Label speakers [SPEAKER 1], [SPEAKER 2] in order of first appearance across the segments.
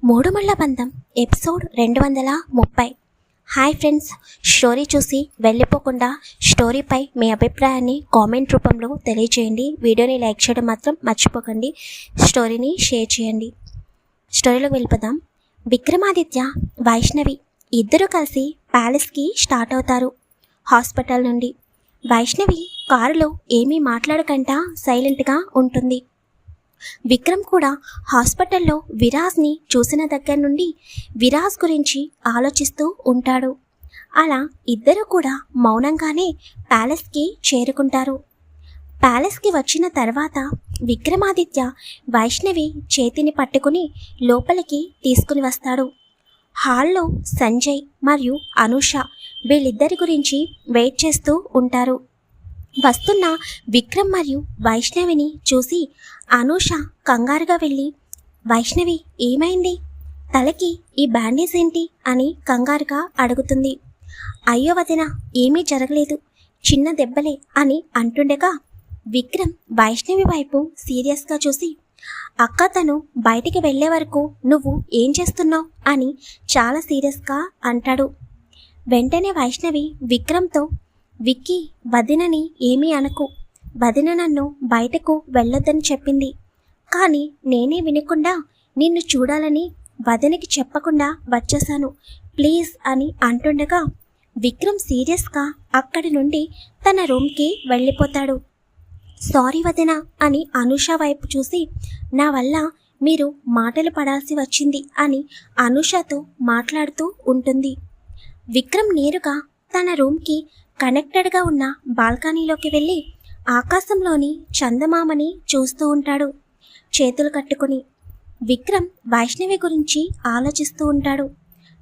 [SPEAKER 1] మూడుముళ్ళ బంధం episode 230. Hi friends, story చూసి వెళ్ళిపోకుండా స్టోరీపై మీ అభిప్రాయాన్ని కామెంట్ రూపంలో తెలియజేయండి. వీడియోని లైక్ చేయడం మాత్రం మర్చిపోకండి. స్టోరీని షేర్ చేయండి. స్టోరీలోకి వెళ్ళిపోదాం. విక్రమాదిత్య, వైష్ణవి ఇద్దరు కలిసి ప్యాలెస్కి స్టార్ట్ అవుతారు. హాస్పిటల్ నుండి వైష్ణవి కారులో ఏమీ మాట్లాడకుండా సైలెంట్గా ఉంటుంది. విక్రమ్ కూడా హాస్పిటల్లో విరాజ్ని చూసిన దగ్గర నుండి విరాజ్ గురించి ఆలోచిస్తూ ఉంటాడు. అలా ఇద్దరు కూడా మౌనంగానే ప్యాలెస్కి చేరుకుంటారు. ప్యాలెస్కి వచ్చిన తర్వాత విక్రమాదిత్య వైష్ణవి చేతిని పట్టుకుని లోపలికి తీసుకుని వస్తాడు. హాల్లో సంజయ్ మరియు అనూష వీళ్ళిద్దరి గురించి వెయిట్ చేస్తూ ఉంటారు. వస్తున్న విక్రమ్ మరియు వైష్ణవిని చూసి అనూష కంగారుగా వెళ్ళి, వైష్ణవి ఏమైంది, తలకి ఈ బ్యాండేజ్ ఏంటి అని కంగారుగా అడుగుతుంది. అయ్యో వదిన, ఏమీ జరగలేదు, చిన్న దెబ్బలే అని అంటుండగా విక్రమ్ వైష్ణవి వైపు సీరియస్గా చూసి, అక్క తను బయటికి వెళ్లే వరకు నువ్వు ఏం చేస్తున్నావు అని చాలా సీరియస్గా అంటాడు. వెంటనే వైష్ణవి విక్రమ్తో, విక్కీ వదినని ఏమీ అనకు, వదిన నన్ను బయటకు వెళ్ళొద్దని చెప్పింది, కానీ నేనే వినకుండా నిన్ను చూడాలని వదినకి చెప్పకుండా వచ్చేశాను, ప్లీజ్ అని అంటుండగా విక్రమ్ సీరియస్గా అక్కడి నుండి తన రూమ్కి వెళ్ళిపోతాడు. సారీ వదిన అని అనూష వైపు చూసి, నా వల్ల మీరు మాటలు పడాల్సి వచ్చింది అని అనూషతో మాట్లాడుతూ ఉంటుంది. విక్రమ్ నేరుగా తన రూమ్కి కనెక్టెడ్గా ఉన్న బాల్కనీలోకి వెళ్ళి ఆకాశంలోని చందమామని చూస్తూ ఉంటాడు చేతులు కట్టుకుని. విక్రమ్ వైష్ణవి గురించి ఆలోచిస్తూ ఉంటాడు.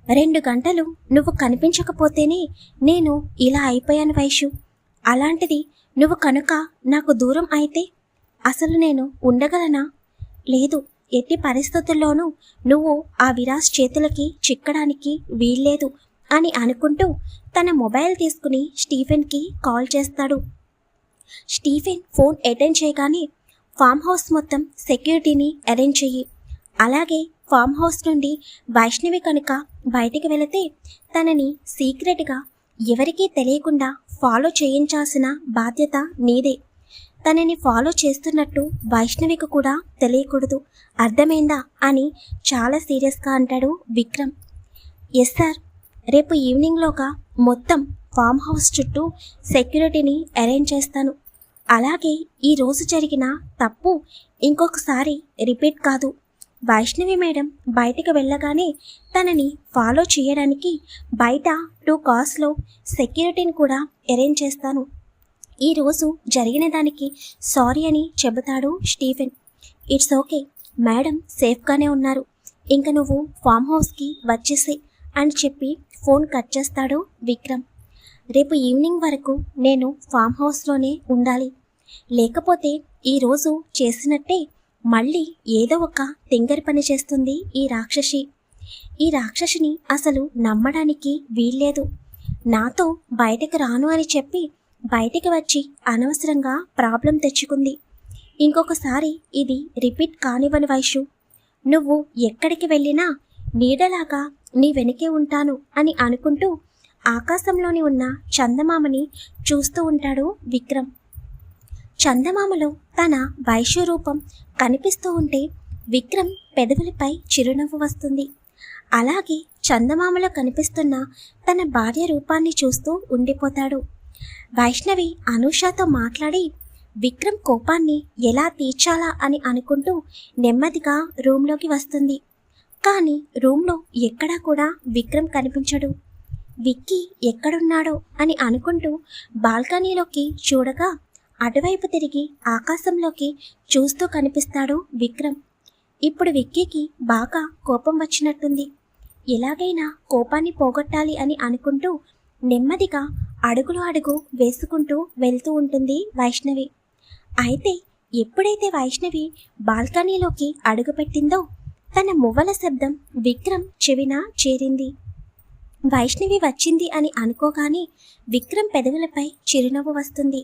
[SPEAKER 1] 2 గంటలు నువ్వు కనిపించకపోతేనే నేను ఇలా అయిపోయాను వైషు, అలాంటిది నువ్వు కనుక నాకు దూరం అయితే అసలు నేను ఉండగలనా? లేదు, ఎట్టి పరిస్థితుల్లోనూ నువ్వు ఆ విరాజ్ చేతులకి చిక్కడానికి వీల్లేదు అని అనుకుంటూ తన మొబైల్ తీసుకుని స్టీఫెన్కి కాల్ చేస్తాడు. స్టీఫెన్ ఫోన్ అటెండ్ చేయగానే, ఫామ్ హౌస్ మొత్తం సెక్యూరిటీని అరేంజ్ చెయ్యి, అలాగే ఫామ్ హౌస్ నుండి వైష్ణవి కనుక బయటికి వెళితే తనని సీక్రెట్గా ఎవరికీ తెలియకుండా ఫాలో చేయించాల్సిన బాధ్యత నీదే, తనని ఫాలో చేస్తున్నట్టు వైష్ణవికి కూడా తెలియకూడదు, అర్థమైందా అని చాలా సీరియస్గా అంటాడు విక్రమ్. ఎస్ సార్, రేపు ఈవినింగ్లోగా మొత్తం ఫామ్ హౌస్ చుట్టూ సెక్యూరిటీని అరేంజ్ చేస్తాను, అలాగే ఈరోజు జరిగిన తప్పు ఇంకొకసారి రిపీట్ కాదు, వైష్ణవి మేడం బయటికి వెళ్ళగానే తనని ఫాలో చేయడానికి బయట 2 కార్స్లో సెక్యూరిటీని కూడా అరేంజ్ చేస్తాను, ఈరోజు జరిగిన దానికి సారీ అని చెబుతాడు స్టీఫెన్. ఇట్స్ ఓకే మేడం, సేఫ్గానే ఉన్నారు, ఇంక నువ్వు ఫామ్ హౌస్కి వచ్చేసే అని చెప్పి ఫోన్ కట్ చేస్తాడు విక్రమ్. రేపు ఈవినింగ్ వరకు నేను ఫామ్ హౌస్లోనే ఉండాలి, లేకపోతే ఈరోజు చేసినట్టే మళ్ళీ ఏదో ఒక తింగరి పని చేస్తుంది ఈ రాక్షసి. ఈ రాక్షసిని అసలు నమ్మడానికి వీల్లేదు, నాతో బయటకు రాను అని చెప్పి బయటికి వచ్చి అనవసరంగా ప్రాబ్లం తెచ్చుకుంది, ఇంకొకసారి ఇది రిపీట్ కానివ్వని వైషు, నువ్వు ఎక్కడికి వెళ్ళినా నీడలాగా నీ వెనకే ఉంటాను అని అనుకుంటూ ఆకాశంలోని ఉన్న చందమామని చూస్తూ ఉంటాడు విక్రమ్. చందమామలో తన వైశ్య రూపం కనిపిస్తూ ఉంటే విక్రమ్ పెదవులపై చిరునవ్వు వస్తుంది. అలాగే చందమామలో కనిపిస్తున్న తన భార్య రూపాన్ని చూస్తూ ఉండిపోతాడు. వైష్ణవి అనూషతో మాట్లాడి విక్రమ్ కోపాన్ని ఎలా తీర్చాలా అని అనుకుంటూ నెమ్మదిగా రూమ్లోకి వస్తుంది. కానీ రూమ్లో ఎక్కడా కూడా విక్రమ్ కనిపించడు. విక్కీ ఎక్కడున్నాడో అని అనుకుంటూ బాల్కనీలోకి చూడగా అటువైపు తిరిగి ఆకాశంలోకి చూస్తూ కనిపిస్తాడు విక్రమ్. ఇప్పుడు విక్కీకి బాగా కోపం వచ్చినట్టుంది. ఎలాగైనా కోపాన్ని పోగొట్టాలి అని అనుకుంటూ నెమ్మదిగా అడుగు వేసుకుంటూ వెళ్తూ ఉంటుంది వైష్ణవి. అయితే ఎప్పుడైతే వైష్ణవి బాల్కనీలోకి అడుగుపెట్టిందో తన మువ్వల శబ్దం విక్రమ్ చెవిన చేరింది. వైష్ణవి వచ్చింది అని అనుకోగానే విక్రమ్ పెదవులపై చిరునవ్వు వస్తుంది.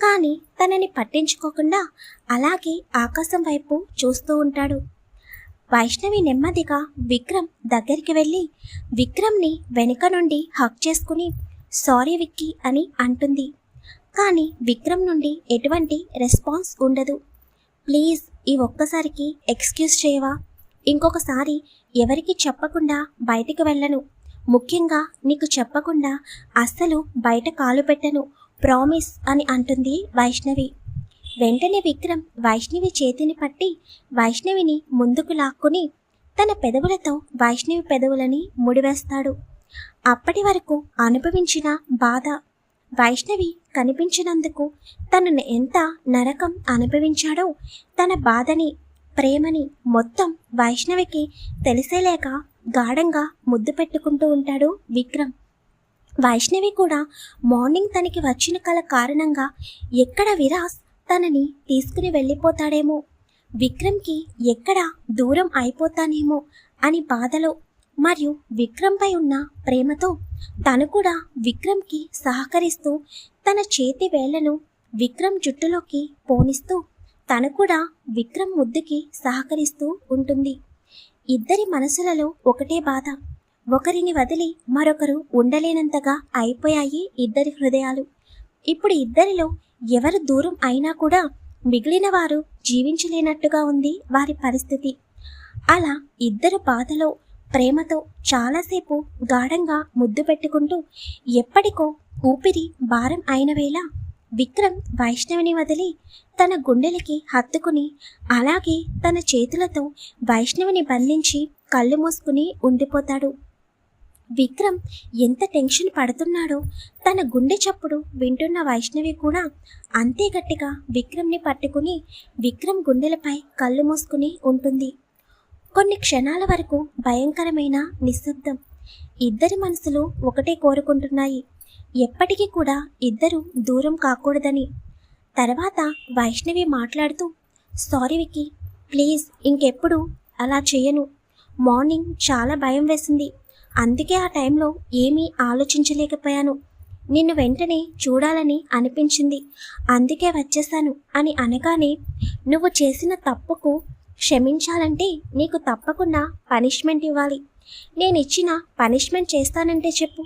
[SPEAKER 1] కానీ తనని పట్టించుకోకుండా అలాగే ఆకాశం వైపు చూస్తూ ఉంటాడు. వైష్ణవి నెమ్మదిగా విక్రమ్ దగ్గరికి వెళ్ళి విక్రమ్ని వెనుక నుండి హక్ చేసుకుని సారీ విక్కీ అని అంటుంది. కానీ విక్రమ్ నుండి ఎటువంటి రెస్పాన్స్ ఉండదు. ప్లీజ్ ఈ ఒక్కసారికి ఎక్స్క్యూజ్ చేయవా? ఇంకొకసారి ఎవరికి చెప్పకుండా బయటికి వెళ్ళను. ముఖ్యంగా నీకు చెప్పకుండా అస్సలు బయట కాలు పెట్టను, ప్రామిస్ అని అంటుంది వైష్ణవి. వెంటనే విక్రమ్ వైష్ణవి చేతిని పట్టి వైష్ణవిని ముందుకు లాక్కుని తన పెదవులతో వైష్ణవి పెదవులని ముడివేస్తాడు. అప్పటి వరకు అనుభవించిన బాధ, వైష్ణవి కనిపించినందుకు తనను ఎంత నరకం అనుభవించాడో తన బాధని, ప్రేమని మొత్తం వైష్ణవికి తెలిసేలేక గాఢంగా ముద్దు పెట్టుకుంటూ ఉంటాడు విక్రమ్. వైష్ణవి కూడా మార్నింగ్ తనకి వచ్చిన కల కారణంగా ఎక్కడ విరాస్ తనని తీసుకుని వెళ్ళిపోతాడేమో, విక్రమ్కి ఎక్కడ దూరం అయిపోతానేమో అని బాధలో మరియు విక్రమ్పై ఉన్న ప్రేమతో తను కూడా విక్రమ్కి సహకరిస్తూ తన చేతి వేళ్లను విక్రమ్ జుట్టులోకి పోనిస్తూ తను కూడా విక్రమ్ ముద్దుకి సహకరిస్తూ ఉంటుంది. ఇద్దరి మనసులలో ఒకటే బాధ, ఒకరిని వదిలి మరొకరు ఉండలేనంతగా అయిపోయాయి ఇద్దరి హృదయాలు. ఇప్పుడు ఇద్దరిలో ఎవరు దూరం అయినా కూడా మిగిలిన వారు జీవించలేనట్టుగా ఉంది వారి పరిస్థితి. అలా ఇద్దరు బాధలో ప్రేమతో చాలాసేపు గాఢంగా ముద్దు పెట్టుకుంటూ ఎప్పటికో ఊపిరి భారం అయిన వేళ విక్రమ్ వైష్ణవిని వదిలి తన గుండెలకి హత్తుకుని అలాగే తన చేతులతో వైష్ణవిని బంధించి కళ్ళు మూసుకుని ఉండిపోతాడు. విక్రమ్ ఎంత టెన్షన్ పడుతున్నాడో తన గుండె చప్పుడు వింటున్న వైష్ణవి కూడా అంతే గట్టిగా విక్రమ్ని పట్టుకుని విక్రమ్ గుండెలపై కళ్ళు మూసుకుని ఉంటుంది. కొన్ని క్షణాల వరకు భయంకరమైన నిశ్శబ్దం. ఇద్దరి మనసులు ఒకటే కోరుకుంటున్నాయి, ఎప్పటికీ కూడా ఇద్దరు దూరం కాకూడదని. తర్వాత వైష్ణవి మాట్లాడుతూ, సారీ విక్కీ, ప్లీజ్ ఇంకెప్పుడు అలా చేయను. మార్నింగ్ చాలా భయం వేసింది, అందుకే ఆ టైంలో ఏమీ ఆలోచించలేకపోయాను. నిన్ను వెంటనే చూడాలని అనిపించింది, అందుకే వచ్చేసాను అని అనగానే, నువ్వు చేసిన తప్పుకు క్షమించాలంటే నీకు తప్పకుండా పనిష్మెంట్ ఇవ్వాలి. నేను ఇచ్చిన పనిష్మెంట్ చేస్తానంటే చెప్పు,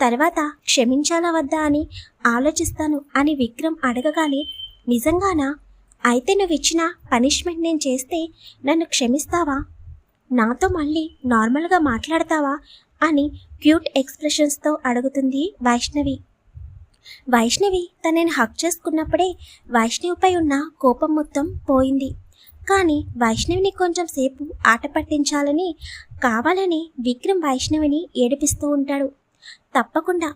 [SPEAKER 1] తర్వాత క్షమించాలా వద్దా అని ఆలోచిస్తాను అని విక్రమ్ అడగగానే, నిజంగానా? అయితే నువ్వు ఇచ్చిన పనిష్మెంట్ నేను చేస్తే నన్ను క్షమిస్తావా? నాతో మళ్ళీ నార్మల్గా మాట్లాడతావా అని క్యూట్ ఎక్స్ప్రెషన్స్తో అడుగుతుంది వైష్ణవి. వైష్ణవి తనని హక్ చేసుకున్నప్పుడే వైష్ణవిపై ఉన్న కోపం మొత్తం పోయింది. కానీ వైష్ణవిని కొంచెం సేపు ఆట పట్టించాలని కావాలని విక్రమ్ వైష్ణవిని ఏడిపిస్తూ ఉంటాడు. తప్పకుండా,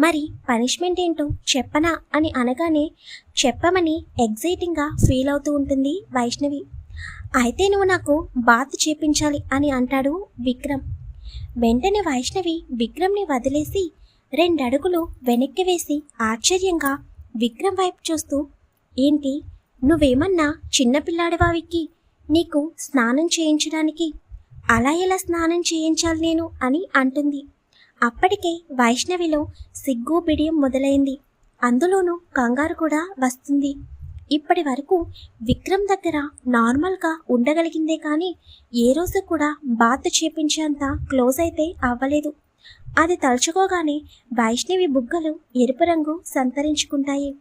[SPEAKER 1] మరి పనిష్మెంట్ ఏంటో చెప్పనా అని అనగానే చెప్పమని ఎగ్జైటింగ్గా ఫీల్ అవుతూ ఉంటుంది వైష్ణవి. అయితే నువ్వు నాకు బాత్ చేపించాలి అని అంటాడు విక్రమ్. వెంటనే వైష్ణవి విక్రమ్ని వదిలేసి 2 అడుగులు వెనక్కి వేసి ఆశ్చర్యంగా విక్రమ్ వైపు చూస్తూ, ఏంటి నువ్వేమన్నా చిన్నపిల్లాడివా విక్కీ? నీకు స్నానం చేయించడానికి అలా ఎలా స్నానం చేయించాలి నేను అని అంటుంది. అప్పటికే వైష్ణవిలో సిగ్గు బిడియం మొదలైంది, అందులోనూ కంగారు కూడా వస్తుంది. ఇప్పటి వరకు విక్రమ్ దగ్గర నార్మల్గా ఉండగలిగిందే కానీ ఏ రోజు కూడా బాత్ చేపించేంత క్లోజ్ అయితే అవ్వలేదు. అది తలుచుకోగానే వైష్ణవి బుగ్గలు ఎరుపు రంగు సంతరించుకుంటాయి.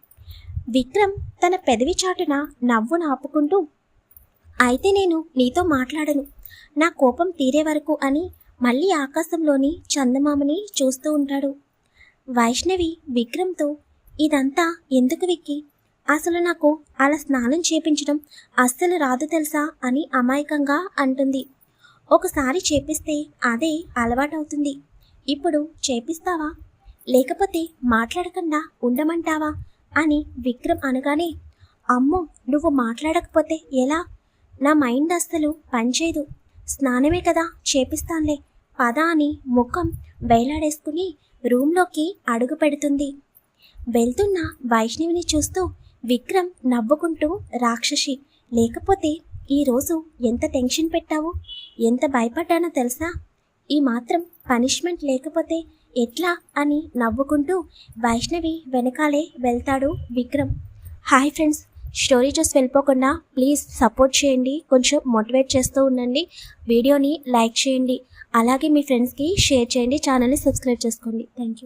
[SPEAKER 1] విక్రమ్ తన పెదవి చాటున నవ్వు ఆపుకుంటూ, అయితే నేను నీతో మాట్లాడను, నా కోపం తీరే వరకు అని మళ్ళీ ఆకాశంలోని చందమామని చూస్తూ ఉంటాడు. వైష్ణవి విక్రమ్తో, ఇదంతా ఎందుకు విక్కీ? అసలు నాకు అలా స్నానం చేపించడం అస్సలు రాదు తెలుసా అని అమాయకంగా అంటుంది. ఒకసారి చేపిస్తే అదే అలవాటవుతుంది, ఇప్పుడు చేపిస్తావా లేకపోతే మాట్లాడకుండా ఉండమంటావా అని విక్రమ్ అనగానే, అమ్మో నువ్వు మాట్లాడకపోతే ఎలా? నా మైండ్ అస్సలు పనిచేయదు, స్నానమే కదా చేపిస్తానులే పద అని ముఖం వేలాడేసుకుని రూమ్లోకి అడుగు పెడుతుంది. వెళ్తున్న వైష్ణవిని చూస్తూ విక్రమ్ నవ్వుకుంటూ, రాక్షసి, లేకపోతే ఈరోజు ఎంత టెన్షన్ పెట్టావు, ఎంత భయపడ్డానో తెలుసా? ఈ మాత్రం పనిష్మెంట్ లేకపోతే ఎట్లా అని నవ్వుకుంటూ వైష్ణవి వెనకాలే వెళ్తాడు విక్రమ్. హాయ్ ఫ్రెండ్స్, స్టోరీ చూసి వెళ్ళిపోకుండా ప్లీజ్ సపోర్ట్ చేయండి, కొంచెం మోటివేట్ చేస్తూ ఉండండి. వీడియోని లైక్ చేయండి, అలాగే మీ ఫ్రెండ్స్కి షేర్ చేయండి, ఛానల్ని సబ్స్క్రైబ్ చేసుకోండి. Thank you.